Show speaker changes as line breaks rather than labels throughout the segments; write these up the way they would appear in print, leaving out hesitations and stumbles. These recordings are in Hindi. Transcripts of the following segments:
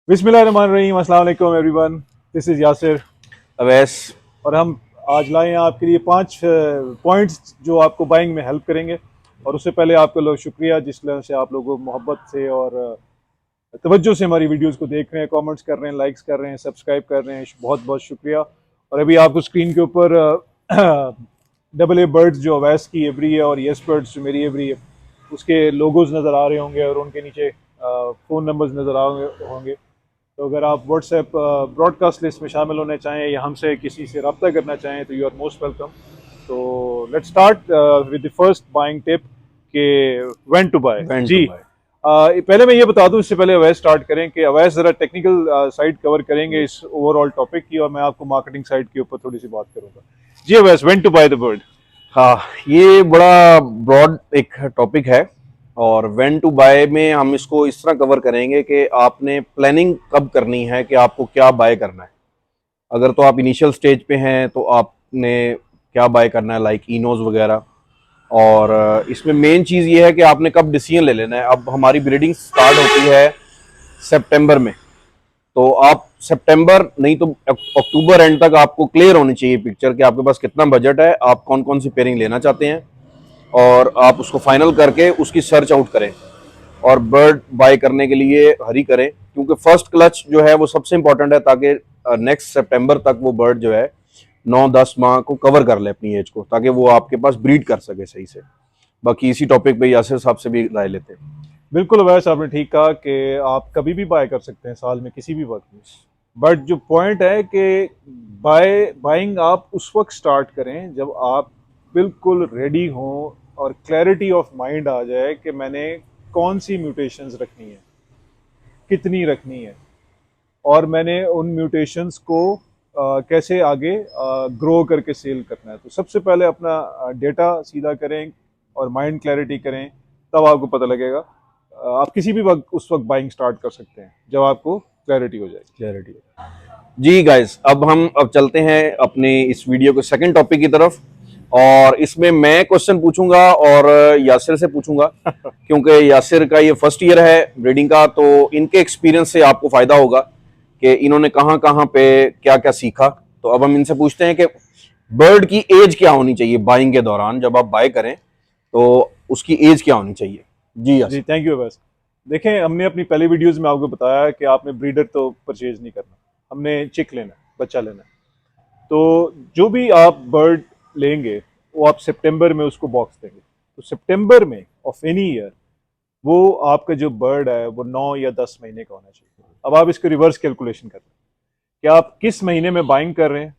बिस्मिल्लाहिर्रहमानिर्रहीम, अस्सलाम वालेकुम everyone. This is Yasir
Awais.
और हम आज लाए हैं आपके लिए 5 पॉइंट्स जो आपको बाइंग में हेल्प करेंगे। और उससे पहले आपका लोग शुक्रिया जिस तरह से आप लोगों मोहब्बत से और तवज्जो से हमारी वीडियोस को देख रहे हैं, कमेंट्स कर रहे हैं, लाइक्स कर रहे हैं, सब्सक्राइब कर रहे हैं। बहुत बहुत शुक्रिया। और अभी आपको स्क्रीन के ऊपर डबल ए बर्ड्स जो अवैस की एवरी है और यस बर्ड्स जो मेरी एवरी है उसके लोगोज नज़र आ रहे होंगे और उनके नीचे फ़ोन नंबर्स नज़र आ होंगे। तो अगर आप व्हाट्सएप ब्रॉडकास्ट लिस्ट में शामिल होना चाहें या हमसे किसी से रब्ता करना चाहें तो यू आर मोस्ट वेलकम। तो let's start with the first buying tip के when to buy.
Went to
जी,
बाय।
पहले मैं ये बता दूं, इससे पहले अवैस स्टार्ट करें कि अवैस ज़रा टेक्निकल साइड कवर करेंगे इस ओवरऑल टॉपिक की और मैं आपको मार्केटिंग साइड के ऊपर थोड़ी सी बात करूंगा। जी अवैस, when to buy the bird.
हाँ, ये बड़ा ब्रॉड एक टॉपिक है और वेन टू बाय में हम इसको इस तरह कवर करेंगे कि आपने प्लानिंग कब करनी है कि आपको क्या बाय करना है। अगर तो आप इनिशियल स्टेज पे हैं तो आपने क्या बाय करना है, लाइक इनोज वगैरह। और इसमें मेन चीज़ ये है कि आपने कब डिसीजन ले लेना है। अब हमारी ब्रीडिंग स्टार्ट होती है सितंबर में, तो आप सितंबर नहीं तो अक्टूबर एंड तक आपको क्लियर होनी चाहिए पिक्चर कि आपके पास कितना बजट है, आप कौन कौन सी पेयरिंग लेना चाहते हैं, और आप उसको फाइनल करके उसकी सर्च आउट करें और बर्ड बाय करने के लिए हरी करें, क्योंकि फर्स्ट क्लच जो है वो सबसे इंपॉर्टेंट है, ताकि नेक्स्ट सितंबर तक वो बर्ड जो है 9-10 माह को कवर कर ले अपनी एज को, ताकि वो आपके पास ब्रीड कर सके सही से। बाकी इसी टॉपिक पे यासिर साहब से भी राय लेते हैं।
बिल्कुल अवैस, आपने ठीक कहा कि आप कभी भी बाय कर सकते हैं साल में किसी भी वक्त में। बट जो पॉइंट है कि बाइंग आप उस वक्त स्टार्ट करें जब आप बिल्कुल रेडी हों और क्लैरिटी ऑफ माइंड आ जाए कि मैंने कौन सी म्यूटेशंस रखनी है, कितनी रखनी है, और मैंने उन म्यूटेशंस को कैसे आगे ग्रो करके सेल करना है। तो सबसे पहले अपना डेटा सीधा करें और माइंड क्लैरिटी करें, तब आपको पता लगेगा। आप किसी भी वक्त उस वक्त बाइंग स्टार्ट कर सकते हैं जब आपको क्लैरिटी हो जाएगी।
क्लैरिटी। जी गाइस, अब चलते हैं अपने इस वीडियो के सेकंड टॉपिक की तरफ। और इसमें मैं क्वेश्चन पूछूंगा और यासिर से पूछूंगा, क्योंकि यासिर का ये फर्स्ट ईयर है ब्रीडिंग का, तो इनके एक्सपीरियंस से आपको फायदा होगा कि इन्होंने कहाँ कहाँ पे क्या क्या सीखा। तो अब हम इनसे पूछते हैं कि बर्ड की एज क्या होनी चाहिए बाइंग के दौरान, जब आप बाय करें तो उसकी एज क्या होनी चाहिए। जी
जी,
यासिर।
थैंक यू बस। देखें, हमने अपनी पहली वीडियोस में आपको बताया कि आपने ब्रीडर तो परचेज नहीं करना, हमने चिक लेना है, बच्चा लेना है। तो जो भी आप बर्ड लेंगे वो आप सितंबर में उसको बॉक्स देंगे। तो सितंबर में ऑफ एनी ईयर वो आपका जो बर्ड है वो 9 या 10 महीने का होना चाहिए। अब आप इसको रिवर्स कैलकुलेशन कर रहे हैं कि आप किस महीने में बाइंग कर रहे हैं।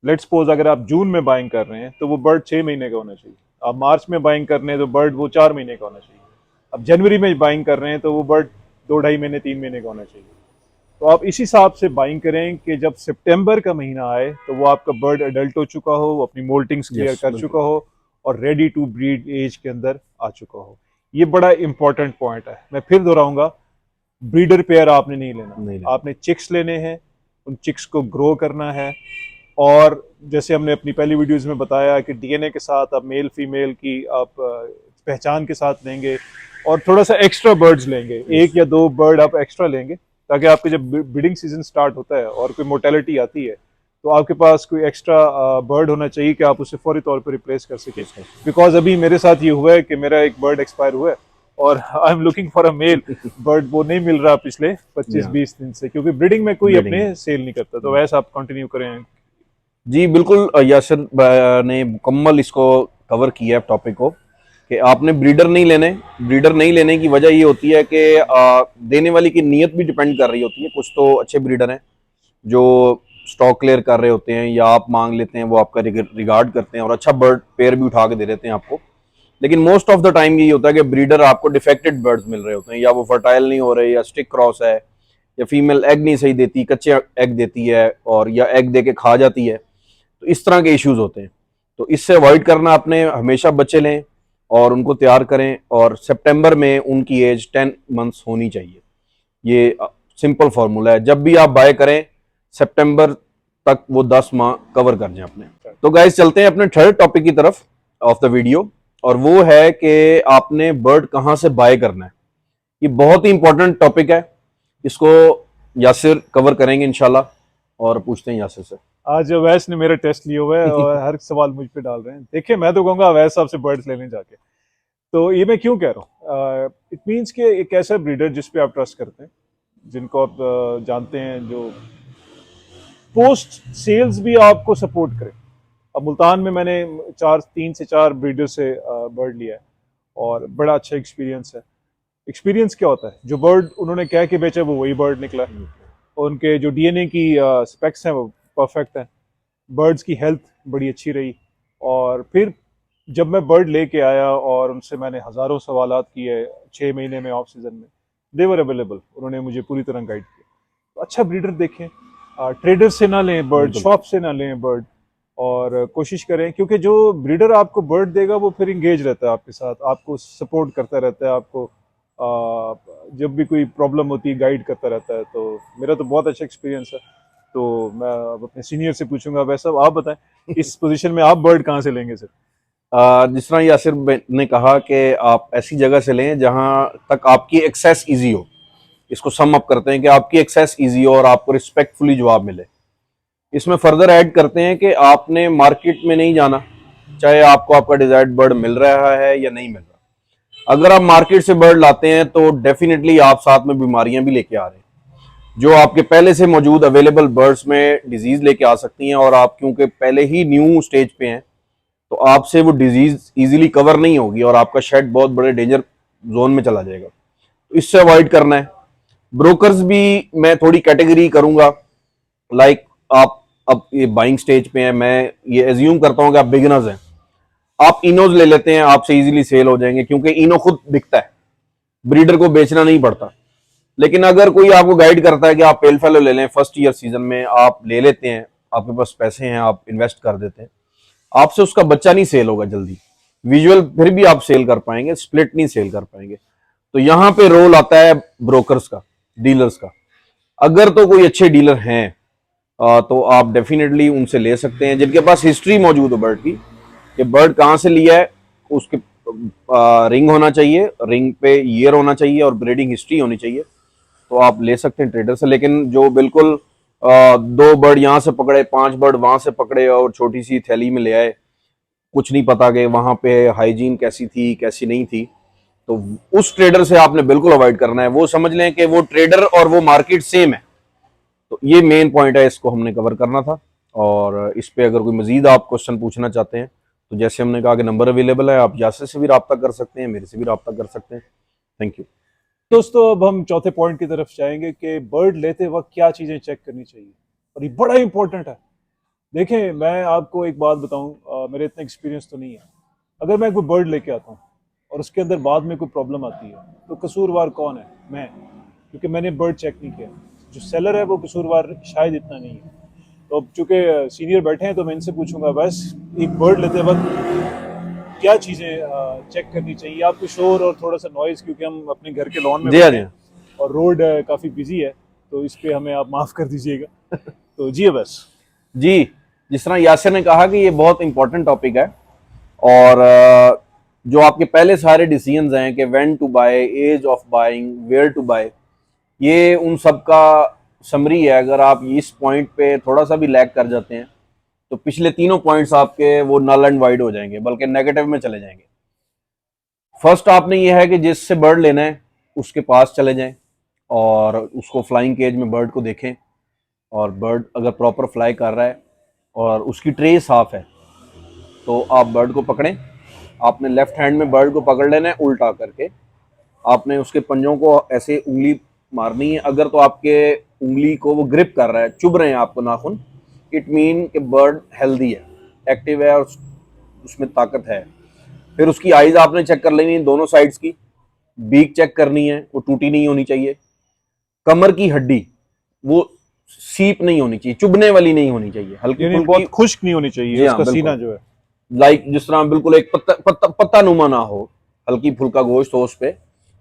लेट्स सपोज अगर आप जून में बाइंग कर रहे हैं तो वो बर्ड 6 महीने का होना चाहिए। आप मार्च में बाइंग कर रहे हैं तो बर्ड वो 4 महीने का होना चाहिए। अब जनवरी में बाइंग कर रहे हैं तो वो बर्ड 2-2.5 महीने 3 महीने का होना चाहिए। तो आप इस हिसाब से बाइंग करें कि जब सितंबर का महीना आए तो वो आपका बर्ड एडल्ट हो चुका हो, वो अपनी मोल्टिंग्स क्लियर
यस,
कर
बिल्कुल।
चुका हो और रेडी टू ब्रीड एज के अंदर आ चुका हो। ये बड़ा इंपॉर्टेंट पॉइंट है। मैं फिर दोहराऊंगा, ब्रीडर पेयर आपने नहीं लेना,
नहीं लेना।
आपने चिक्स लेने हैं। उन चिक्स को ग्रो करना है। और जैसे हमने अपनी पहली वीडियोस में बताया कि डीएनए के साथ आप मेल फीमेल की आप पहचान के साथ लेंगे और थोड़ा सा एक्स्ट्रा बर्ड्स लेंगे,
यस।
1 या 2 बर्ड आप एक्स्ट्रा लेंगे, ताकि आपके जब ब्रीडिंग सीजन स्टार्ट होता है और कोई मोर्टेलिटी आती है तो आपके पास कोई एक्स्ट्रा बर्ड होना चाहिए कि आप उसे फौरी तौर पर रिप्लेस कर सकें।
यस।
बिकॉज अभी मेरे साथ ये हुआ है कि मेरा एक बर्ड एक्सपायर हुआ है और I am looking for a male bird, वो नहीं मिल रहा पिछले 25-20 दिन से, क्योंकि ब्रीडिंग में कोई
ब्रीडिंग
अपने
में।
सेल नहीं करता। तो वैसे आप कंटिन्यू करें।
जी बिल्कुल, यासिर ने मुकम्मल इसको कवर किया है टॉपिक को, कि आपने ब्रीडर नहीं लेने। ब्रीडर नहीं लेने की वजह ये होती है कि देने वाली की नीयत भी डिपेंड कर रही होती है। कुछ तो अच्छे ब्रीडर हैं जो स्टॉक क्लियर कर रहे होते हैं, या आप मांग लेते हैं वो आपका रिगार्ड करते हैं और अच्छा बर्ड पेयर भी उठा के दे देते हैं आपको। लेकिन मोस्ट ऑफ द टाइम यही होता है कि ब्रीडर आपको डिफेक्टेड बर्ड्स मिल रहे होते हैं, या वो फर्टाइल नहीं हो रहे, या स्टिक क्रॉस है, या फीमेल एग नहीं सही देती, कच्चे एग देती है, और या एग दे के खा जाती है। तो इस तरह के इश्यूज होते हैं। तो इससे अवॉइड करना, आपने हमेशा बच्चे लें और उनको तैयार करें, और सितंबर में उनकी एज 10 मंथ्स होनी चाहिए। ये सिंपल फार्मूला है। जब भी आप बाय करें सितंबर तक वो 10 माह कवर कर जाए अपने। तो गाइस, चलते हैं अपने थर्ड टॉपिक की तरफ ऑफ द वीडियो, और वो है कि आपने बर्ड कहाँ से बाय करना है। ये बहुत ही इंपॉर्टेंट टॉपिक है। इसको यासिर कवर करेंगे इंशाल्लाह। और पूछते हैं यासिर से।
आज अवैस ने मेरा टेस्ट लिया हुआ है और हर सवाल मुझ पे डाल रहे हैं। देखिए मैं तो कहूँगा अवैस साहब से बर्ड्स लेने जाके। तो ये मैं क्यों कह रहा हूँ, इट मीन्स कि एक ऐसा ब्रीडर जिस पे आप ट्रस्ट करते हैं, जिनको आप जानते हैं, जो पोस्ट सेल्स भी आपको सपोर्ट करे। अब मुल्तान में मैंने 3 से 4 ब्रीडर से बर्ड लिया है और बड़ा अच्छा एक्सपीरियंस है। एक्सपीरियंस क्या होता है, जो बर्ड उन्होंने कह के बेचा वो वही बर्ड निकला है। और उनके जो डीएनए की स्पेक्स हैं वो परफेक्ट हैं। बर्ड्स की हेल्थ बड़ी अच्छी रही। और फिर जब मैं बर्ड लेके आया और उनसे मैंने हज़ारों सवालात किए 6 महीने में ऑफ सीज़न में, देवर अवेलेबल, उन्होंने मुझे पूरी तरह गाइड किया। तो अच्छा ब्रीडर देखें, ट्रेडर से ना लें बर्ड,
बिल्कुल।
शॉप से ना लें बर्ड। और कोशिश करें, क्योंकि जो ब्रीडर आपको बर्ड देगा वो फिर इंगेज रहता है आपके साथ, आपको सपोर्ट करता रहता है, आपको जब भी कोई प्रॉब्लम होती है गाइड करता रहता है। तो मेरा तो बहुत अच्छा एक्सपीरियंस है। तो मैं अब अपने सीनियर से पूछूंगा, वैसा आप बताएं इस पोजीशन में आप बर्ड कहाँ से लेंगे सर?
जिस तरह यासिर ने कहा कि आप ऐसी जगह से लें जहां तक आपकी एक्सेस इजी हो। इसको सम अप करते हैं कि आपकी एक्सेस इजी हो और आपको रिस्पेक्टफुली जवाब मिले। इसमें फर्दर ऐड करते हैं कि आपने मार्केट में नहीं जाना, चाहे आपको आपका डिजायर्ड बर्ड मिल रहा है या नहीं मिल रहा। अगर आप मार्केट से बर्ड लाते हैं तो डेफिनेटली आप साथ में बीमारियां भी लेके आ रहे हैं, जो आपके पहले से मौजूद अवेलेबल बर्ड्स में डिजीज लेके आ सकती हैं। और आप क्योंकि पहले ही न्यू स्टेज पे हैं तो आपसे वो डिजीज इजीली कवर नहीं होगी और आपका शेड बहुत बड़े डेंजर जोन में चला जाएगा। तो इससे अवॉइड करना है। ब्रोकर्स भी मैं थोड़ी कैटेगरी करूंगा। लाइक आप अब ये बाइंग स्टेज पे हैं, मैं ये एज्यूम करता हूं कि आप बिगिनर्स हैं, आप इनोज ले लेते हैं, आपसे इजीली सेल हो जाएंगे क्योंकि इनो खुद बिकता है, ब्रीडर को बेचना नहीं पड़ता। लेकिन अगर कोई आपको गाइड करता है कि आप पेल फेलो ले लें, फर्स्ट ईयर सीजन में आप ले लेते हैं, आपके पास पैसे हैं, आप इन्वेस्ट कर देते हैं, आपसे उसका बच्चा नहीं सेल होगा जल्दी। विजुअल फिर भी आप सेल कर पाएंगे, स्प्लिट नहीं सेल कर पाएंगे। तो यहां पे रोल आता है ब्रोकर्स का, डीलर्स का। अगर तो कोई अच्छे डीलर हैं तो आप डेफिनेटली उनसे ले सकते हैं, जिनके पास हिस्ट्री मौजूद हो बर्ड की, कि बर्ड कहाँ से लिया है, उसके रिंग होना चाहिए, रिंग पे ईयर होना चाहिए और ब्रीडिंग हिस्ट्री होनी चाहिए। तो आप ले सकते हैं ट्रेडर से। लेकिन जो बिल्कुल 2 बर्ड यहाँ से पकड़े, 5 बर्ड वहां से पकड़े और छोटी सी थैली में ले आए, कुछ नहीं पता कि वहां पे हाइजीन कैसी थी कैसी नहीं थी, तो उस ट्रेडर से आपने बिल्कुल अवॉइड करना है। वो समझ लें कि वो ट्रेडर और वो मार्केट सेम है। तो ये मेन पॉइंट है, इसको हमने कवर करना था। और इस पे अगर कोई मजीद आप क्वेश्चन पूछना चाहते हैं तो जैसे हमने कहा कि नंबर अवेलेबल है, आप यासिर से भी रब्ता कर सकते हैं, मेरे से भी रब्ता कर सकते हैं। Thank you.
दोस्तों अब हम चौथे पॉइंट की तरफ जाएंगे कि बर्ड लेते वक्त क्या चीज़ें चेक करनी चाहिए, और ये बड़ा इंपॉर्टेंट है। देखें मैं आपको एक बात बताऊं, मेरे इतना एक्सपीरियंस तो नहीं है। अगर मैं कोई बर्ड लेके आता हूं और उसके अंदर बाद में कोई प्रॉब्लम आती है तो कसूरवार कौन है? मैं, क्योंकि मैंने बर्ड चेक नहीं किया। जो सेलर है वो कसूरवार शायद इतना नहीं है। तो अब चूंकि सीनियर बैठे हैं तो मैं इनसे पूछूंगा, बस एक बर्ड लेते वक्त क्या चीज़ें चेक करनी चाहिए? आपको शोर और थोड़ा सा नॉइज़, क्योंकि हम अपने घर के लॉन में
जी हाँ,
बैठे
जी
हैं
हाँ।
और रोड काफ़ी बिजी है, तो इस पे हमें आप माफ़ कर दीजिएगा। तो जी बस।
जी, जिस तरह यासिर ने कहा कि ये बहुत इंपॉर्टेंट टॉपिक है। और जो आपके पहले सारे डिसीजंस हैं कि when to buy, age of buying, where to buy, ये उन सब का समरी है। अगर आप इस पॉइंट पे थोड़ा सा भी लैग कर जाते हैं तो पिछले तीनों पॉइंट्स आपके वो नल एंड वाइड हो जाएंगे, बल्कि नेगेटिव में चले जाएंगे। फर्स्ट आपने ये है कि जिससे बर्ड लेना है उसके पास चले जाएं और उसको फ्लाइंग केज में बर्ड को देखें। और बर्ड अगर प्रॉपर फ्लाई कर रहा है और उसकी ट्रे साफ है तो आप बर्ड को पकड़ें। आपने लेफ्ट हैंड में बर्ड को पकड़ लेना है उल्टा करके। आपने उसके पंजों को ऐसे उंगली मारनी है। अगर तो आपके उंगली को वो ग्रिप कर रहा है, चुभ रहे हैं आपको नाखून, इट मीन कि बर्ड हेल्दी है, एक्टिव है और उसमें ताकत है। फिर उसकी आइज आपने चेक कर लेनी है दोनों साइड्स की। बीक चेक करनी है, वो टूटी नहीं होनी चाहिए। कमर की हड्डी वो सीप नहीं होनी चाहिए, चुभने वाली नहीं होनी चाहिए, हल्की
यानी
फुल्की।
बहुत खुश्क नहीं होनी चाहिए
जी हाँ
उसका सीना
बिल्कुल।
जो है।
लाइक जिस तरह बिल्कुल एक पत्ता पत्ता पत्ता नुमा ना हो, हल्की फुल्का गोश्त हो उस पे,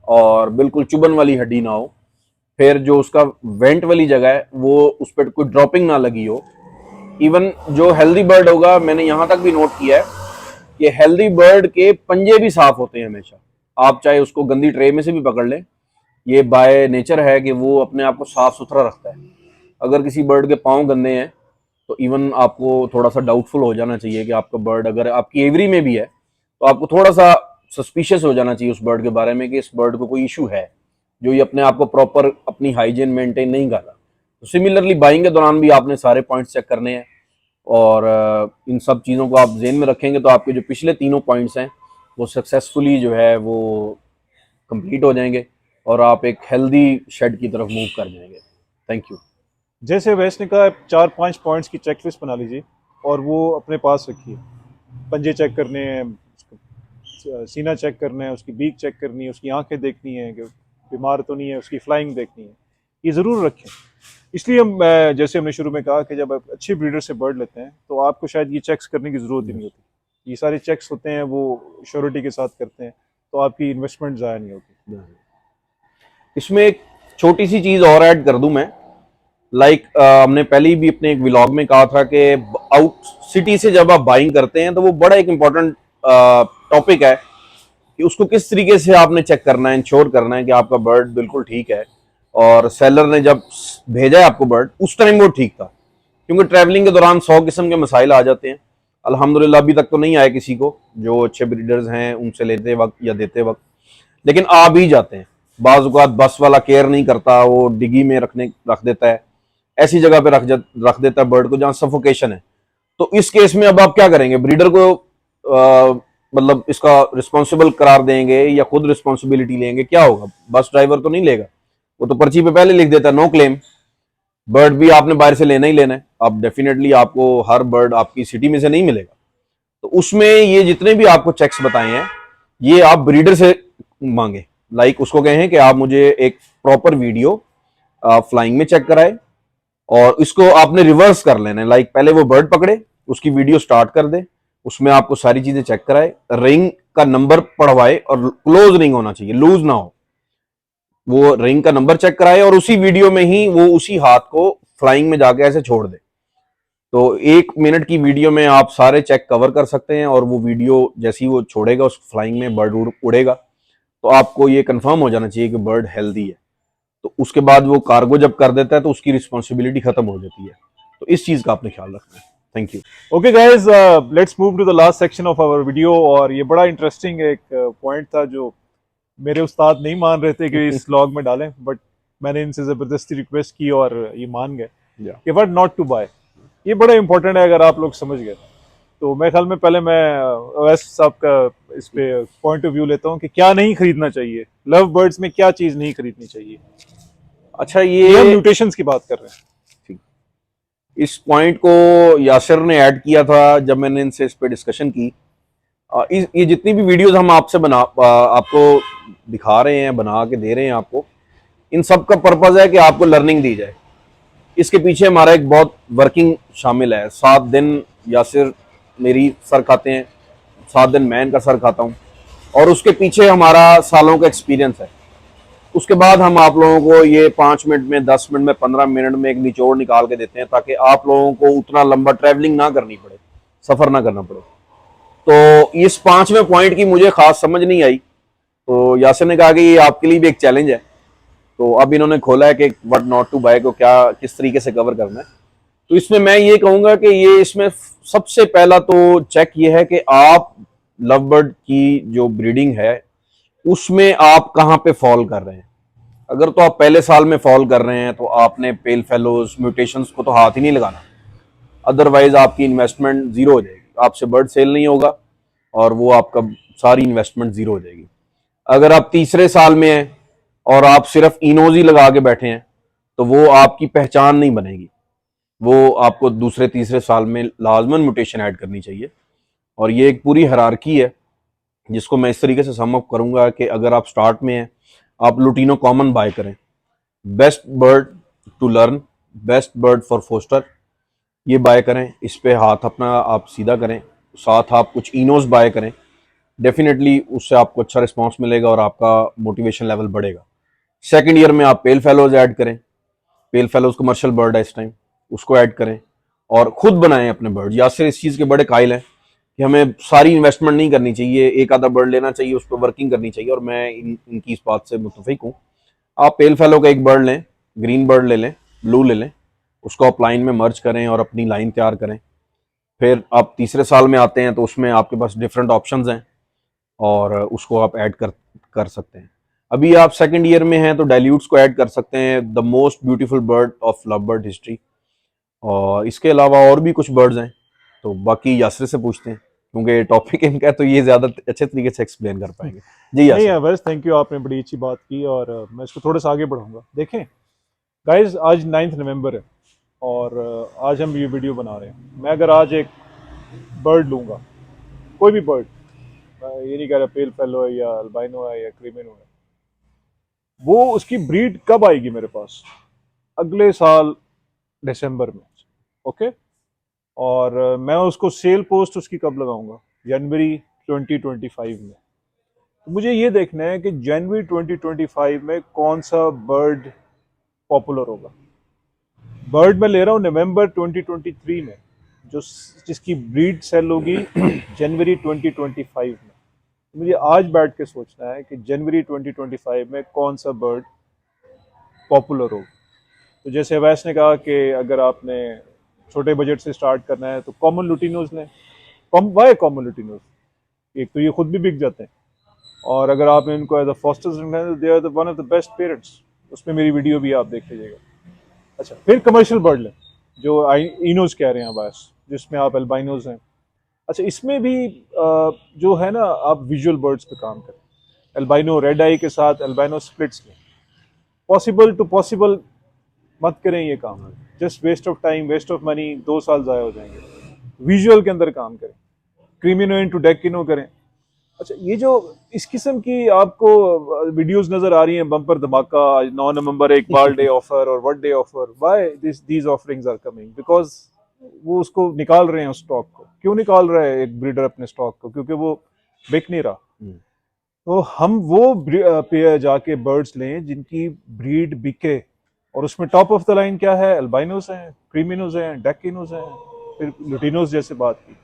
और बिल्कुल चुभन वाली हड्डी ना हो। फिर जो उसका वेंट वाली जगह है वो उस पर कोई ड्रॉपिंग ना लगी हो। इवन जो हेल्दी बर्ड होगा, मैंने यहां तक भी नोट किया है कि हेल्दी बर्ड के पंजे भी साफ होते हैं हमेशा। आप चाहे उसको गंदी ट्रे में से भी पकड़ लें, ये बाय नेचर है कि वो अपने आप को साफ सुथरा रखता है। अगर किसी बर्ड के पाँव गंदे हैं तो इवन आपको थोड़ा सा डाउटफुल हो जाना चाहिए कि आपका बर्ड अगर आपकी एवरी में भी है तो आपको थोड़ा सा सस्पिशियस हो जाना चाहिए उस बर्ड के बारे में कि इस बर्ड को कोई इशू है, जो ये अपने आप को प्रॉपर अपनी हाइजीन मेंटेन नहीं कर रहा। तो सिमिलरली बाइंग के दौरान भी आपने सारे पॉइंट्स चेक करने हैं और इन सब चीज़ों को आप जेन में रखेंगे तो आपके जो पिछले तीनों पॉइंट्स हैं वो सक्सेसफुली जो है वो कंप्लीट हो जाएंगे और आप एक हेल्दी शेड की तरफ मूव कर जाएंगे। Thank you.
जैसे वैस ने कहा 4-5 पॉइंट्स की चेकलिस्ट बना लीजिए और वो अपने पास रखिए। पंजे चेक करने हैं, उसका सीना चेक करना है, उसकी बीक चेक करनी है, उसकी आंखें देखनी है कि बीमार तो नहीं है, उसकी फ्लाइंग देखनी है, ये ज़रूर रखें। इसलिए हम जैसे हमने शुरू में कहा कि जब आप अच्छी ब्रीडर से बर्ड लेते हैं तो आपको शायद ये चेक्स करने की ज़रूरत ही नहीं होती। ये सारे चेक्स होते हैं वो श्योरिटी के साथ करते हैं, तो आपकी इन्वेस्टमेंट ज़ाया नहीं होती।
इसमें एक छोटी सी चीज़ और ऐड कर दूं मैं, लाइक हमने पहले ही भी अपने एक व्लॉग में कहा था कि आउट सिटी से जब आप बाइंग करते हैं तो वो बड़ा एक इम्पॉर्टेंट टॉपिक है कि उसको किस तरीके से आपने चेक करना है, इंश्योर करना है कि आपका बर्ड बिल्कुल ठीक है और सेलर ने जब भेजा है आपको बर्ड उस टाइम वो ठीक था। क्योंकि ट्रैवलिंग के दौरान 100 किस्म के मसाइल आ जाते हैं। अल्हम्दुलिल्लाह अभी तक तो नहीं आए किसी को, जो अच्छे ब्रीडर्स हैं उनसे लेते वक्त या देते वक्त, लेकिन आ भी जाते हैं। बाज़ औक़ात बस वाला केयर नहीं करता, वो डिगी में रख देता है, ऐसी जगह पे रख देता है बर्ड को जहां सफोकेशन है। तो इस केस में अब आप क्या करेंगे, ब्रीडर को मतलब इसका रिस्पॉन्सिबल करार देंगे या खुद रिस्पॉन्सिबिलिटी लेंगे, क्या होगा? बस ड्राइवर तो नहीं लेगा, वो तो पर्ची पे पहले लिख देता है नो क्लेम। बर्ड भी आपने बाहर से लेना ही लेना है। अब डेफिनेटली आपको हर बर्ड आपकी सिटी में से नहीं मिलेगा, तो उसमें ये जितने भी आपको चेक्स बताए हैं ये आप ब्रीडर से मांगे। लाइक उसको कहें कि आप मुझे एक प्रॉपर वीडियो फ्लाइंग में चेक कराए और इसको आपने रिवर्स कर लेना है। लाइक पहले वो बर्ड पकड़े, उसकी वीडियो स्टार्ट कर दे, उसमें आपको सारी चीजें चेक कराए, रिंग का नंबर पढ़वाए और क्लोज रिंग होना चाहिए, लूज ना हो। वो रिंग का नंबर चेक कराए और उसी वीडियो में ही वो उसी हाथ को फ्लाइंग में जाके ऐसे छोड़ दे। तो 1 मिनट की वीडियो में आप सारे चेक कवर कर सकते हैं और वो वीडियो जैसे ही वो छोड़ेगा उस फ्लाइंग में बर्ड उड़ेगा तो आपको ये कंफर्म हो जाना चाहिए कि बर्ड हेल्दी है। तो उसके बाद वो कार्गो जब कर देता है तो उसकी रिस्पॉन्सिबिलिटी खत्म हो जाती है। तो इस चीज का आपने ख्याल रखना है। Thank you.
Okay guys, let's move to the last section of our video. और ये बड़ा इंटरेस्टिंग एक पॉइंट था जो मेरे उस्ताद नहीं मान रहे थे कि इस व्लॉग में डालें, बट मैंने इनसे ज़बरदस्ती रिक्वेस्ट की और ये मान गए कि व्हाट नॉट टू बाय। ये बड़ा इंपॉर्टेंट है, अगर आप लोग समझ गए तो। मेरे ख्याल में पहले मैं अवैस साहब का इस पे पॉइंट ऑफ व्यू लेता हूँ कि क्या नहीं खरीदना चाहिए, लव बर्ड्स में क्या चीज़ नहीं खरीदनी चाहिए।
अच्छा,
ये हम
ये
म्यूटेशंस की बात कर रहे हैं।
इस पॉइंट को यासिर ने ऐड किया था जब मैंने इनसे इस पे डिस्कशन की। ये जितनी भी वीडियोस हम आपसे आपको दिखा रहे हैं, बना के दे रहे हैं आपको, इन सब का पर्पज है कि आपको लर्निंग दी जाए। इसके पीछे हमारा एक बहुत वर्किंग शामिल है। 7 दिन यासिर मेरी सर खाते हैं, 7 दिन मैं इनका सर खाता हूँ और उसके पीछे हमारा सालों का एक्सपीरियंस है। उसके बाद हम आप लोगों को ये 5 मिनट में, 10 मिनट में, 15 मिनट में एक निचोड़ निकाल के देते हैं ताकि आप लोगों को उतना लंबा ट्रैवलिंग ना करनी पड़े, सफर ना करना पड़े। तो इस 5वें पॉइंट की मुझे खास समझ नहीं आई, तो यासिर ने कहा कि ये आपके लिए भी एक चैलेंज है। तो अब इन्होंने खोला है कि व्हाट नॉट टू बाय को क्या किस तरीके से कवर करना है। तो इसमें मैं ये कहूंगा कि ये इसमें सबसे पहला तो चेक ये है कि आप लव बर्ड की जो ब्रीडिंग है उसमें आप कहाँ पे फॉल कर रहे हैं। अगर तो आप पहले साल में फॉल कर रहे हैं तो आपने पेल फेलोज म्यूटेशंस को तो हाथ ही नहीं लगाना, अदरवाइज आपकी इन्वेस्टमेंट जीरो हो जाएगी, आपसे बर्ड सेल नहीं होगा और वो आपका सारी इन्वेस्टमेंट जीरो हो जाएगी। अगर आप तीसरे साल में हैं और आप सिर्फ इनोज ही लगा के बैठे हैं तो वो आपकी पहचान नहीं बनेगी, वो आपको दूसरे तीसरे साल में लाजमन म्यूटेशन ऐड करनी चाहिए। और ये एक पूरी हायरार्की है जिसको मैं इस तरीके से सम अप करूंगा कि अगर आप स्टार्ट में हैं, आप लुटीनो कॉमन बाय करें, best bird to learn, best bird for foster, ये बाय करें। इस पे हाथ अपना आप सीधा करें, साथ आप कुछ इनोस बाय करें, डेफिनेटली उससे आपको अच्छा रिस्पांस मिलेगा और आपका मोटिवेशन लेवल बढ़ेगा। सेकंड ईयर में आप पेल फेलोज ऐड करें, पेल फेलोज कमर्शियल बर्ड है इस टाइम, उसको ऐड करें और खुद बनाएं अपने बर्ड। यासिर इस चीज़ के बड़े कायल हैं कि हमें सारी इन्वेस्टमेंट नहीं करनी चाहिए, एक आधा बर्ड लेना चाहिए, उस पर वर्किंग करनी चाहिए और मैं इनकी इस बात से मुत्तफिक हूँ। आप पेल फेलो का एक बर्ड लें, ग्रीन बर्ड ले लें, ब्लू ले लें, उसको आप लाइन में मर्ज करें और अपनी लाइन तैयार करें। फिर आप तीसरे साल में आते हैं तो उसमें आपके पास डिफरेंट ऑप्शंस हैं और उसको आप ऐड कर सकते हैं। अभी आप सेकंड ईयर में हैं तो डाइल्यूट्स को ऐड कर सकते हैं, the most beautiful bird of love bird history. और इसके अलावा और भी कुछ बर्ड्स हैं, तो बाकी यासर से पूछते हैं क्योंकि टॉपिक इनका है तो ये ज़्यादा अच्छे तरीके से एक्सप्लेन कर पाएंगे। जी
नहीं
यासर।
बस थैंक यू, आपने बड़ी अच्छी बात की और मैं इसको थोड़ा सा आगे बढ़ाऊंगा। देखें गाइज, आज 9 नवंबर है और आज हम ये वीडियो बना रहे हैं। मैं अगर आज एक बर्ड लूँगा, कोई भी बर्ड, मैं ये नहीं कह रहा पेल फेलो है या अल्बाइनो है या क्रीमिनो है, वो उसकी ब्रीड कब आएगी मेरे पास? अगले साल दिसंबर में। ओके, और मैं उसको सेल पोस्ट उसकी कब लगाऊंगा? जनवरी 2025 में। तो मुझे ये देखना है कि जनवरी 2025 में कौन सा बर्ड पॉपुलर होगा। बर्ड मैं ले रहा हूँ नवंबर 2023 में, जो जिसकी ब्रीड सेल होगी जनवरी 2025 में। मुझे आज बैठ के सोचना है कि जनवरी 2025 में कौन सा बर्ड पॉपुलर होगा। तो जैसे अवैस ने कहा कि अगर आपने छोटे बजट से स्टार्ट करना है तो कॉमन लुटिनोज लें। Why common lutinos? एक तो ये खुद भी बिक जाते हैं, और अगर आपने इनको एज अ फॉस्टर्स रखना है तो they are one of the best parents. उसमें मेरी वीडियो भी आप देख लीजिएगा। अच्छा, फिर कमर्शियल बर्ड लें जो इनोज कह रहे हैं बस, जिसमें आप अल्बाइनोज हैं। अच्छा, इसमें भी जो है ना, आप विजुअल बर्ड्स पे काम करें। अल्बाइनो रेड आई के साथ अल्बाइनो स्प्लिट्स लें। पॉसिबल टू पॉसिबल मत करें ये काम, just waste of time, waste of money, 2 साल ज़ाया हो जाएंगे। विजुअल के अंदर काम करें, क्रीमिनो इंटू डेकिनो करें। अच्छा, ये जो इस किस्म की आपको वीडियोस नजर आ रही हैं, बम्पर धमाका, 9 नवंबर एक बाल डे ऑफर और वर्ड day offer, why these offerings are coming? Because वो उसको निकाल रहे हैं उस स्टॉक को। क्यों निकाल रहा है एक ब्रीडर अपने स्टॉक को? क्योंकि वो बिक नहीं रहा। तो हम वो पे जाके बर्ड्स लें जिनकी ब्रीड बिके, और उसमें टॉप ऑफ द लाइन क्या है? अल्बाइनोस हैं, क्रीमिनोस हैं, डेकिनोस हैं, फिर लुटिनोस जैसे बात की।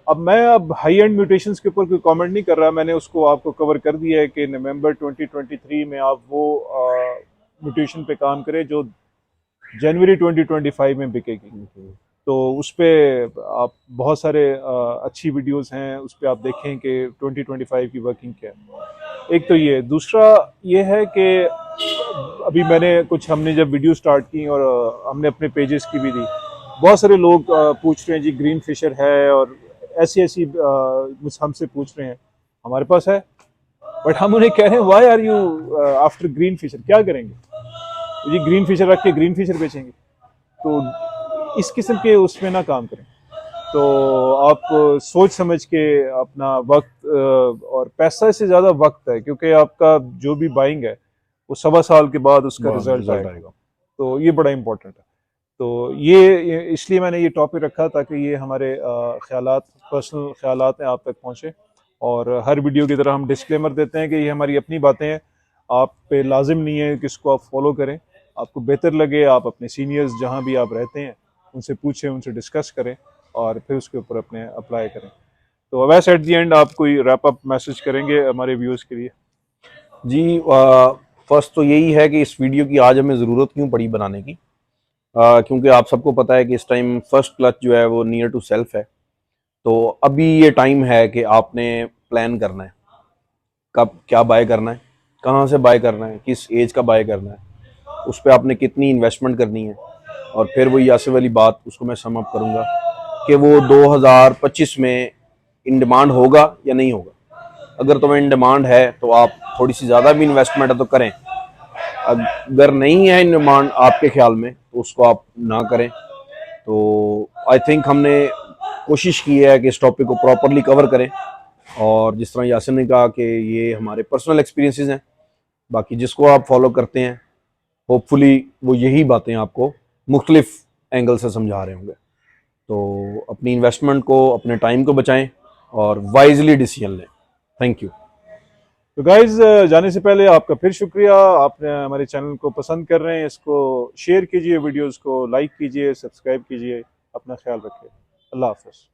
अब हाई एंड म्यूटेशंस के ऊपर कोई कमेंट नहीं कर रहा, मैंने उसको आपको कवर कर दिया है कि नवंबर 2023 में आप वो म्यूटेशन पे काम करें जो जनवरी 2025 में बिकेगी। तो उस पर आप बहुत सारे अच्छी वीडियोस हैं, उस पर आप देखें कि 2025 की वर्किंग क्या है। एक तो ये, दूसरा ये है कि अभी हमने जब वीडियो स्टार्ट की और हमने अपने पेजेस की भी दी, बहुत सारे लोग पूछ रहे हैं जी ग्रीन फिशर है, और ऐसी ऐसी हमसे पूछ रहे हैं। हमारे पास है, बट हम उन्हें कह रहे हैं why are you after green fisher? क्या करेंगे जी? ग्रीन फिशर रख के ग्रीन फिशर बेचेंगे? तो इस किस्म के उसमें ना काम करें। तो आप सोच समझ के अपना वक्त और पैसा से ज़्यादा वक्त है, क्योंकि आपका जो भी बाइंग है वो 1.25 साल के बाद उसका रिजल्ट आएगा। तो ये बड़ा इंपॉर्टेंट है। तो ये इसलिए मैंने ये टॉपिक रखा ताकि ये हमारे ख्यालात, पर्सनल ख्यालात हैं, आप तक पहुँचे। और हर वीडियो की तरह हम डिस्क्लेमर देते हैं कि ये हमारी अपनी बातें हैं, आप पे लाजिम नहीं है कि इसको आप फॉलो करें। आपको बेहतर लगे आप अपने सीनियर्स जहाँ भी आप रहते हैं उनसे पूछें, उनसे डिस्कस करें और फिर उसके ऊपर अपने अप्लाई करें। तो वैसे एट दी एंड आप कोई रैप अप मैसेज करेंगे हमारे व्यूअर्स के लिए?
जी, फर्स्ट तो यही है कि इस वीडियो की आज हमें ज़रूरत क्यों पड़ी बनाने की, क्योंकि आप सबको पता है कि इस टाइम फर्स्ट क्लच जो है वो नियर टू सेल्फ है। तो अभी ये टाइम है कि आपने प्लान करना है कब क्या बाय करना है, कहाँ से बाय करना है, किस एज का बाय करना है, उस पर आपने कितनी इन्वेस्टमेंट करनी है। और फिर वो यासिर वाली बात, उसको मैं सम अप करूँगा कि वो 2025 में इन डिमांड होगा या नहीं होगा। अगर तुम्हें इन डिमांड है तो आप थोड़ी सी ज़्यादा भी इन्वेस्टमेंट है तो करें, अगर नहीं है इन डिमांड आपके ख्याल में तो उसको आप ना करें। तो आई थिंक हमने कोशिश की है कि इस टॉपिक को प्रॉपरली कवर करें, और जिस तरह यासिर ने कहा कि ये हमारे पर्सनल एक्सपीरियंसेस हैं, बाकी जिसको आप फॉलो करते हैं होपफुली वो यही बातें आपको मुख्तलिफ एंगल से समझा रहे होंगे। तो अपनी इन्वेस्टमेंट को, अपने टाइम को बचाएं और वाइजली डिसीजन लें। Thank you.
तो गाइज, जाने से पहले आपका फिर शुक्रिया, आपने हमारे चैनल को पसंद कर रहे हैं, इसको शेयर कीजिए, वीडियोस को लाइक कीजिए, सब्सक्राइब कीजिए। अपना ख्याल रखिए। अल्लाह हाफ़िज़।